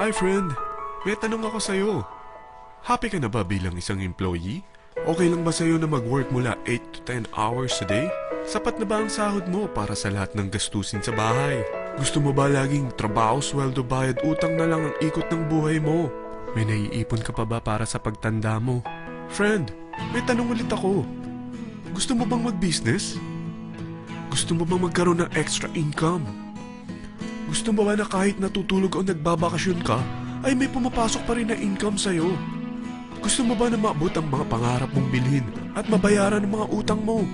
Hi friend, may tanong ako sa'yo. Happy ka na ba bilang isang employee? Okay lang ba sa'yo na mag-work mula 8 to 10 hours a day? Sapat na ba ang sahod mo para sa lahat ng gastusin sa bahay? Gusto mo ba laging trabaho, sweldo, bayad, utang na lang ang ikot ng buhay mo? May naiipon ka pa ba para sa pagtanda mo? Friend, may tanong ulit ako. Gusto mo bang mag-business? Gusto mo bang magkaroon ng extra income? Gusto mo ba na kahit natutulog o nagbabakasyon ka, ay may pumapasok pa rin na income sa'yo? Gusto mo ba na maabot ang mga pangarap mong bilhin at mabayaran ang mga utang mo?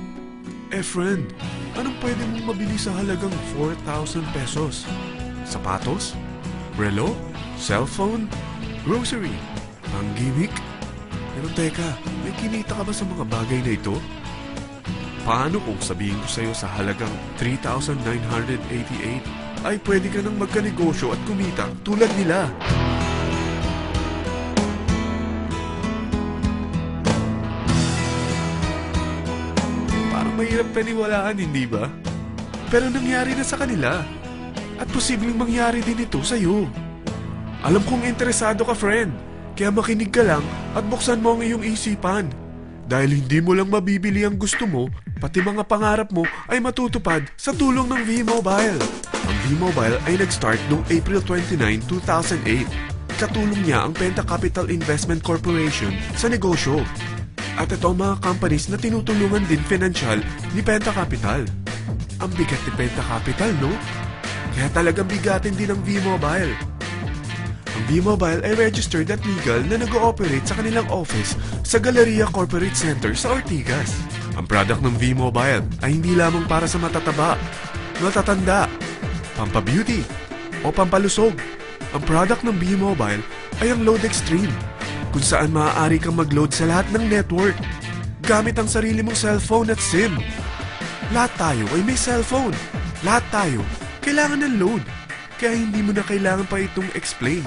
Eh friend, anong pwede mong mabili sa halagang 4,000 pesos? Sapatos? Relo? Cellphone? Grocery? Ang gimmick? Pero teka, may kinita ka ba sa mga bagay na ito? Paano kung sabihin ko sa'yo sa halagang 3,988 ay pwede ka nang magkanegosyo at kumita tulad nila? Mahirap paniwalaan, hindi ba? Pero nangyari na sa kanila. At posibleng mangyari din ito sa'yo. Alam kong interesado ka, friend. Kaya makinig ka lang at buksan mo ang iyong isipan. Dahil hindi mo lang mabibili ang gusto mo, pati mga pangarap mo ay matutupad sa tulong ng V-Mobile. Ang V-Mobile ay nag-start noong April 29, 2008. Katulong niya ang Penta Capital Investment Corporation sa negosyo. At ito ang mga companies na tinutulungan din financial ni Penta Capital. Ang bigat ni Penta Capital, no? Kaya talagang bigatin din ang V-Mobile. Ang V-Mobile ay registered at legal na nag-ooperate sa kanilang office sa Galleria Corporate Center sa Ortigas. Ang product ng V-Mobile ay hindi lamang para sa matataba, matatanda, pampabeauty, o pampalusog. Ang product ng V-Mobile ay ang Load Extreme, kung saan maaari kang mag-load sa lahat ng network gamit ang sarili mong cellphone at SIM. Lahat tayo ay may cellphone. Lahat tayo kailangan ng load. Kaya hindi mo na kailangan pa itong explain.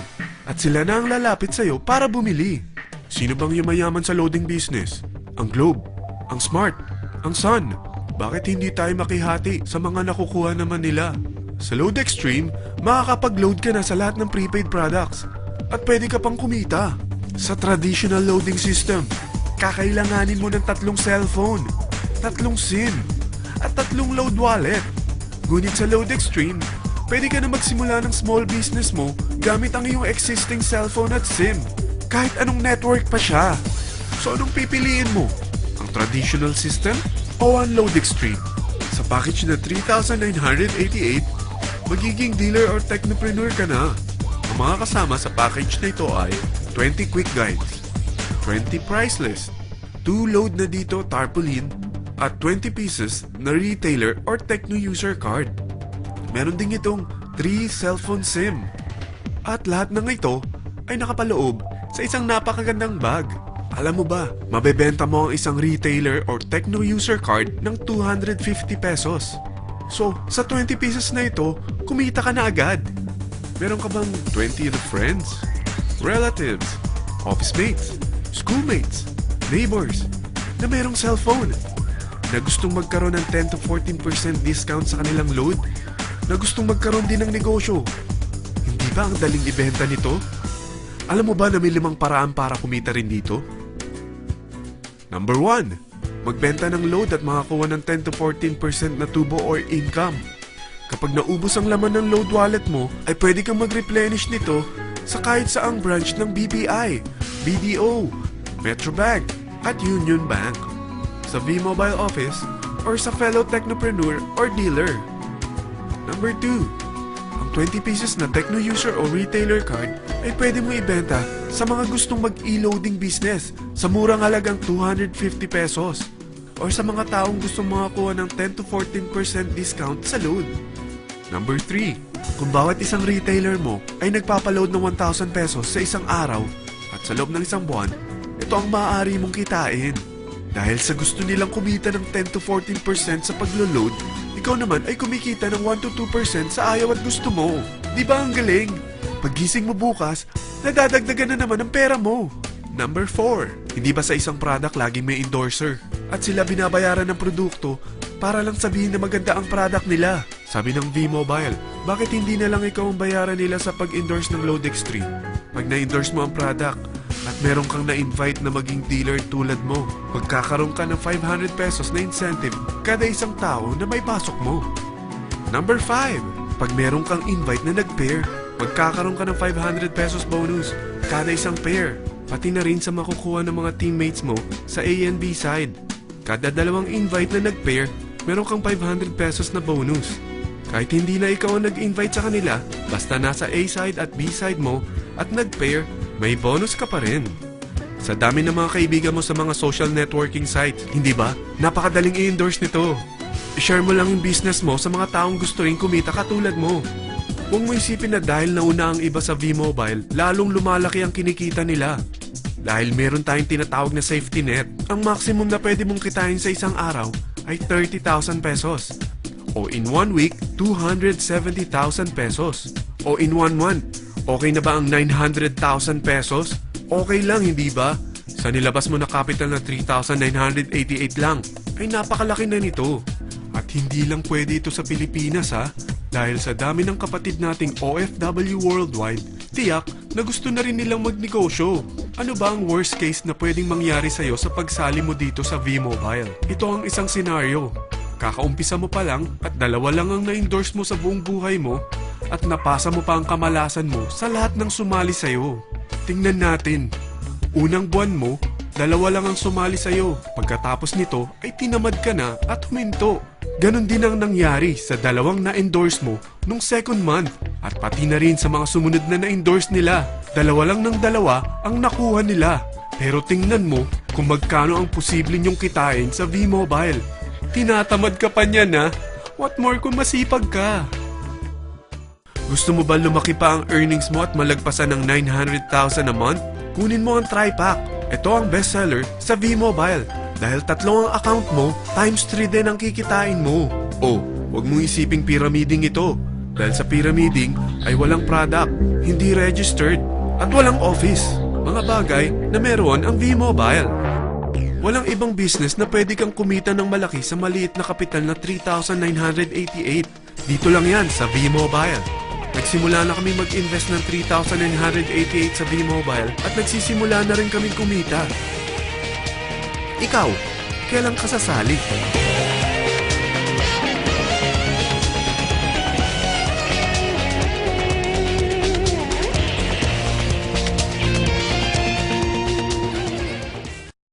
At sila na ang lalapit sa'yo para bumili. Sino bang yumayaman sa loading business? Ang Globe, ang Smart, ang Sun. Bakit hindi tayo makihati sa mga nakukuha naman nila? Sa Load Extreme, makakapag-load ka na sa lahat ng prepaid products. At pwede ka pang kumita. Sa traditional loading system, kakailanganin mo ng 3 cellphone, 3 SIM, at 3 load wallet. Ngunit sa Load Extreme, pwede ka na magsimula ng small business mo gamit ang iyong existing cellphone at SIM, kahit anong network pa siya. So anong pipiliin mo? Ang traditional system o ang Load Extreme? Sa package na 3,988, magiging dealer or technopreneur ka na. Ang mga kasama sa package na ito ay 20 quick guides, 20 price list, 2 load na dito tarpaulin, at 20 pieces na retailer or techno user card. Meron din itong 3 cellphone SIM. At lahat ng ito ay nakapaloob sa isang napakagandang bag. Alam mo ba, mabebenta mo ang isang retailer or techno user card ng 250 pesos. So, sa 20 pieces na ito, kumita ka na agad. Meron ka bang 20 na friends, relatives, office mates, schoolmates, neighbors na merong cellphone, na gustong magkaroon ng 10 to 14% discount sa kanilang load, na gustong magkaroon din ng negosyo? Hindi ba ang daling ibenta nito? Alam mo ba na may 5 paraan para kumita rin dito? Number 1, magbenta ng load at makakuha ng 10 to 14% na tubo or income. Kapag naubos ang laman ng load wallet mo, ay pwede kang mag-replenish nito sa kahit saang branch ng BPI, BDO, Metrobank, at Union Bank, sa V-Mobile office, or sa fellow technopreneur or dealer. Number 2, ang 20 pieces na techno user o retailer card ay pwede mo ibenta sa mga gustong mag-e-loading business sa murang halagang 250 pesos, or sa mga taong gustong makakuha ng 10 to 14% discount sa load. Number 3, kung bawat isang retailer mo ay nagpapaload ng 1,000 pesos sa isang araw at sa loob ng isang buwan, ito ang maaari mong kitain. Dahil sa gusto nilang kumita ng 10 to 14% sa paglo-load, ikaw naman ay kumikita ng 1 to 2% sa ayaw at gusto mo. Di ba ang galing? Paggising mo bukas, nadadagdagan na naman ang pera mo. Number 4, hindi ba sa isang product laging may endorser? At sila binabayaran ng produkto para lang sabihin na maganda ang product nila. Sabi ng V-Mobile, bakit hindi na lang ikaw ang bayaran nila sa pag-endorse ng Load Extreme? Pag na-endorse mo ang product at meron kang na-invite na maging dealer tulad mo, magkakaroon ka ng 500 pesos na incentive kada isang tao na may pasok mo. Number 5, pag meron kang invite na nag-pair, magkakaroon ka ng 500 pesos bonus kada isang pair, pati na rin sa makukuha ng mga teammates mo sa A and B side. Kada dalawang invite na nag-pair, meron kang 500 pesos na bonus. Kahit hindi na ikaw ang nag-invite sa kanila, basta nasa A side at B side mo at nag-pair, may bonus ka pa rin. Sa dami ng mga kaibigan mo sa mga social networking sites, hindi ba? Napakadaling i-endorse nito. I-share mo lang yung business mo sa mga taong gusto rin kumita katulad mo. Huwag mo isipin na dahil nauna ang iba sa V-Mobile, lalong lumalaki ang kinikita nila. Dahil meron tayong tinatawag na safety net, ang maximum na pwede mong kitain sa isang araw ay 30,000 pesos. O in 1 week, 270,000 pesos. O in 1 month, okay na ba ang 900,000 pesos? Okay lang, hindi ba? Sa nilabas mo na capital na 3,988 lang, ay napakalaki na nito. At hindi lang pwede ito sa Pilipinas ha, dahil sa dami ng kapatid nating OFW worldwide, tiyak na gusto na rin nilang magnegosyo. Ano ba ang worst case na pwedeng mangyari sa'yo sa pagsali mo dito sa V-Mobile? Ito ang isang senaryo. Kakaumpisa mo pa lang at dalawa lang ang na-endorse mo sa buong buhay mo at napasa mo pa ang kamalasan mo sa lahat ng sumali sa'yo. Tingnan natin. Unang buwan mo, dalawa lang ang sumali sa'yo. Pagkatapos nito ay tinamad ka na at huminto. Ganon din ang nangyari sa dalawang na-endorse mo nung second month at pati na rin sa mga sumunod na na-endorse nila. Dalawa lang ng dalawa ang nakuha nila. Pero tingnan mo kung magkano ang posible nyong kitain sa V-Mobile. Tinatamad ka pa niyan ha? What more kung masipag ka? Gusto mo ba lumaki pa ang earnings mo at malagpasan ng 900,000 a month? Kunin mo ang TriPack. Ito ang bestseller sa V-Mobile. Dahil 3 ang account mo, times 3 din ang kikitain mo. Oh, huwag mong isiping pyramiding ito. Dahil sa pyramiding ay walang product, hindi registered, at walang office. Mga bagay na meron ang V-Mobile. Walang ibang business na pwede kang kumita ng malaki sa maliit na kapital na 3,988. Dito lang yan sa V-Mobile. Nagsimula na kami mag-invest ng 3,988 sa V-Mobile at nagsisimula na rin kaming kumita. Ikaw, kailan ka sasali?